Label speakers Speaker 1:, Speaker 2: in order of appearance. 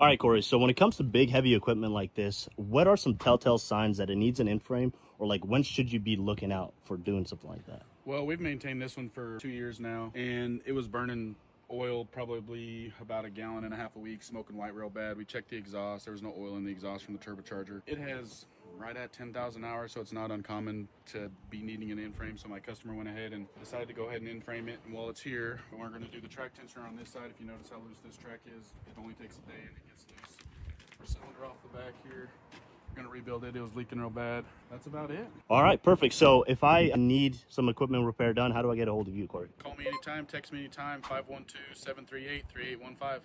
Speaker 1: All right, Corey. So when it comes to big, heavy equipment like this, what are some telltale signs that it needs an in-frame, or like when should you be looking out for doing something like that?
Speaker 2: Well, we've maintained this one for 2 years now, and it was burning oil probably about a gallon and a half a week, smoking white real bad. We checked the exhaust. There was no oil in the exhaust from the turbocharger. It has right at 10,000 hours, so it's not uncommon to be needing an in-frame. So my customer went ahead and decided to go ahead and in-frame it. And while it's here, we're going to do the track tensioner on this side. If you notice how loose this track is, it only takes a day and it gets loose. Our cylinder off the back here. We're going to rebuild it. It was leaking real bad. That's about it.
Speaker 1: All right, perfect. So if I need some equipment repair done, how do I get a hold of you, Corey?
Speaker 2: Call me anytime, text me anytime, 512-738-3815.